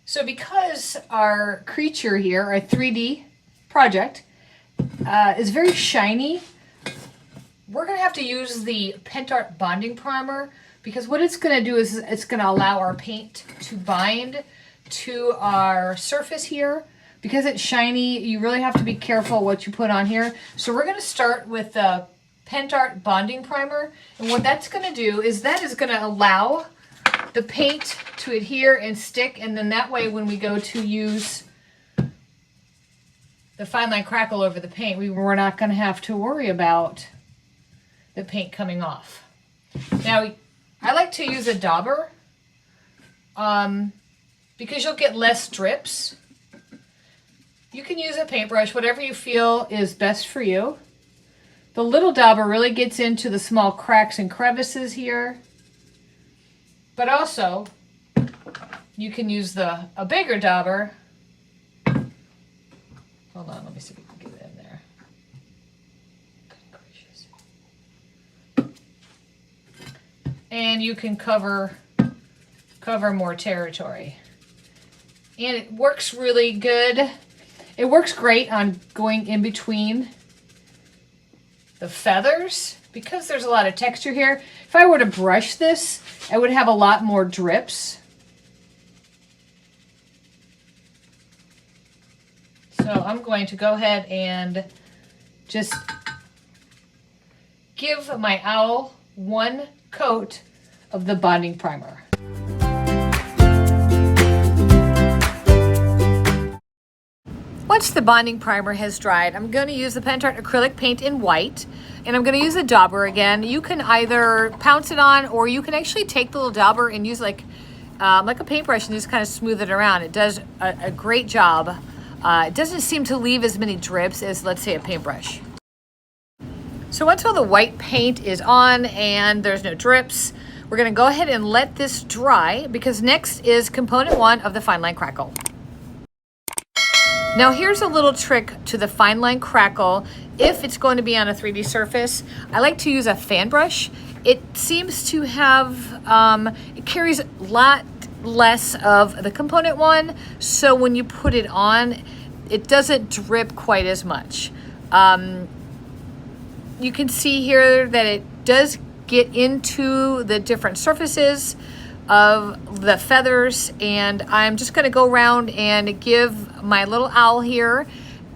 So because our creature here, our 3D project, is very shiny, we're going to have to use the Pentart bonding primer, because what it's going to do is it's going to allow our paint to bind to our surface here. Because it's shiny, you really have to be careful what you put on here. So we're going to start with the Pentart bonding primer, and what that's going to do is that is going to allow the paint to adhere and stick, and then that way when we go to use the Fineline Crackle over the paint, we're not going to have to worry about the paint coming off. Now, I like to use a dauber because you'll get less drips. You can use a paintbrush, whatever you feel is best for you. The little dauber really gets into the small cracks and crevices here. But also, you can use a bigger dauber. Hold on, let me see if we can get it in there. Good gracious. And you can cover more territory. And it works really good. It works great on going in between the feathers because there's a lot of texture here. If I were to brush this, I would have a lot more drips. So I'm going to go ahead and just give my owl one coat of the bonding primer. Once the bonding primer has dried, I'm going to use the Pentart acrylic paint in white, and I'm going to use a dauber again. You can either pounce it on, or you can actually take the little dauber and use like a paintbrush and just kind of smooth it around. It does a great job. It doesn't seem to leave as many drips as, let's say, a paintbrush. So once all the white paint is on and there's no drips, we're going to go ahead and let this dry, because next is component 1 of the Fineline Crackle. Now here's a little trick to the Fineline Crackle. If it's going to be on a 3D surface, I like to use a fan brush. It seems to have, it carries a lot less of the component 1, so when you put it on, it doesn't drip quite as much. You can see here that it does get into the different surfaces of the feathers, and I'm just going to go around and give my little owl here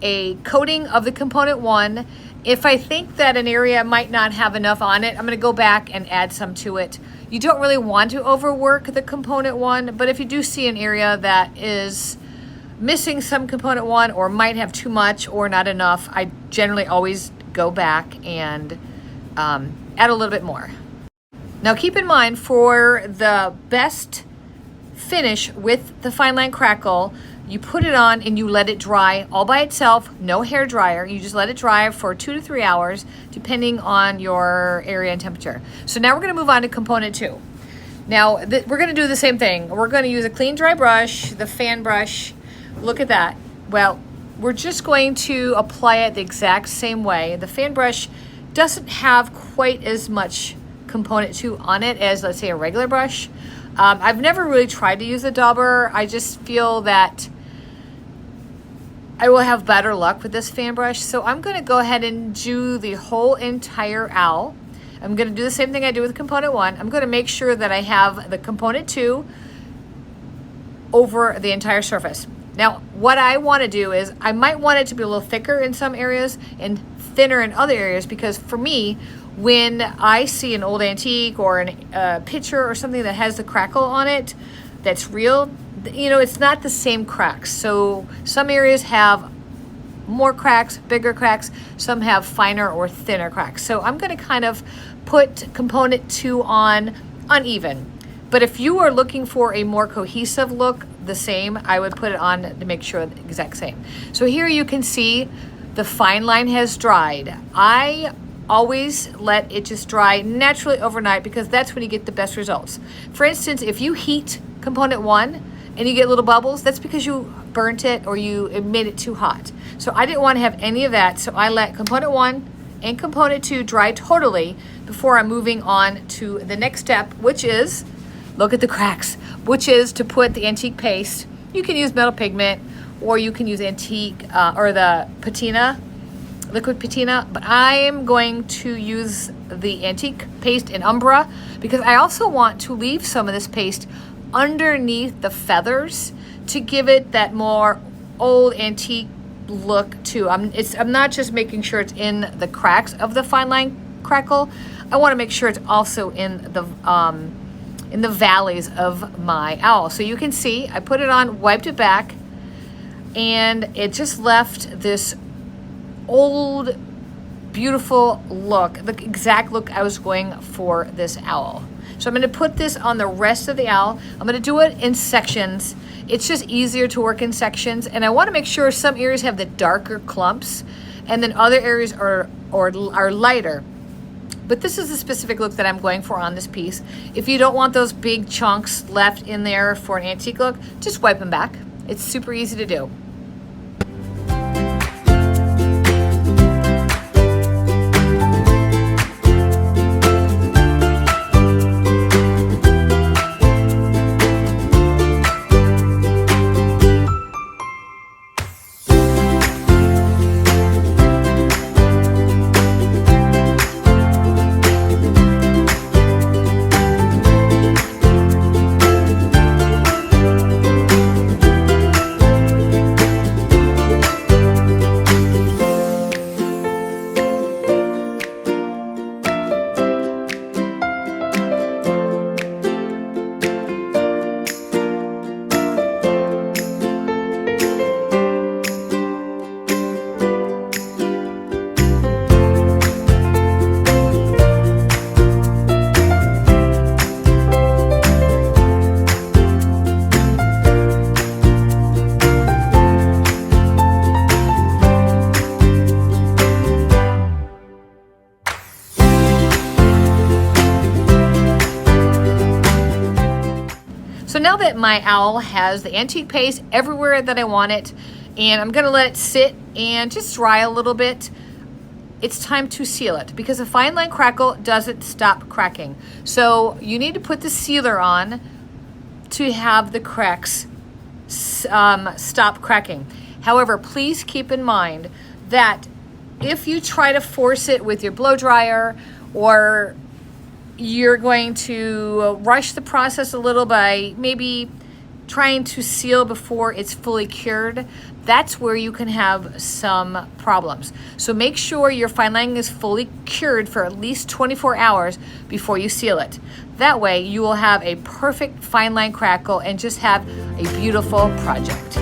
a coating of the component 1. If I think that an area might not have enough on it, I'm going to go back and add some to it. You don't really want to overwork the component 1, but if you do see an area that is missing some component 1 or might have too much or not enough, I generally always go back and add a little bit more. Now keep in mind, for the best finish with the Fineline Crackle, you put it on and you let it dry all by itself, no hair dryer. You just let it dry for 2 to 3 hours, depending on your area and temperature. So now we're going to move on to component 2. Now we're going to do the same thing. We're going to use a clean, dry brush, the fan brush. Look at that. Well, we're just going to apply it the exact same way. The fan brush doesn't have quite as much component 2 on it as, let's say, a regular brush. I've never really tried to use a dauber. I just feel that I will have better luck with this fan brush. So I'm going to go ahead and do the whole entire owl. I'm going to do the same thing I do with component 1. I'm going to make sure that I have the component 2 over the entire surface. Now, what I want to do is I might want it to be a little thicker in some areas and thinner in other areas, because for me, when I see an old antique or a picture or something that has the crackle on it that's real, you know, it's not the same cracks. So some areas have more cracks, bigger cracks, some have finer or thinner cracks. So I'm going to kind of put component 2 on uneven. But if you are looking for a more cohesive look, the same, I would put it on to make sure the exact same. So here you can see the fine line has dried. I always let it just dry naturally overnight, because that's when you get the best results. For instance, if you heat component 1 and you get little bubbles, that's because you burnt it or you made it too hot. So I didn't want to have any of that, so I let component 1 and component 2 dry totally before I'm moving on to the next step, which is, look at the cracks, which is to put the antique paste You can use metal pigment, or you can use antique or the patina, liquid patina, but I am going to use the antique paste in Umbra because I also want to leave some of this paste underneath the feathers to give it that more old antique look too. I'm not just making sure it's in the cracks of the fine line crackle. I want to make sure it's also in the valleys of my owl. So you can see I put it on, wiped it back, and it just left this old, beautiful look, the exact look I was going for this owl. So I'm going to put this on the rest of the owl. I'm going to do it in sections. It's just easier to work in sections, and I want to make sure some areas have the darker clumps and then other areas are lighter. But this is the specific look that I'm going for on this piece. If you don't want those big chunks left in there for an antique look, just wipe them back. It's super easy to do. So now that my owl has the antique paste everywhere that I want it, and I'm gonna let it sit and just dry a little bit, it's time to seal it because a fine line crackle doesn't stop cracking. So you need to put the sealer on to have the cracks stop cracking. However, please keep in mind that if you try to force it with your blow dryer, or you're going to rush the process a little by maybe trying to seal before it's fully cured, that's where you can have some problems. So make sure your fine line is fully cured for at least 24 hours before you seal it. That way you will have a perfect fine line crackle and just have a beautiful project.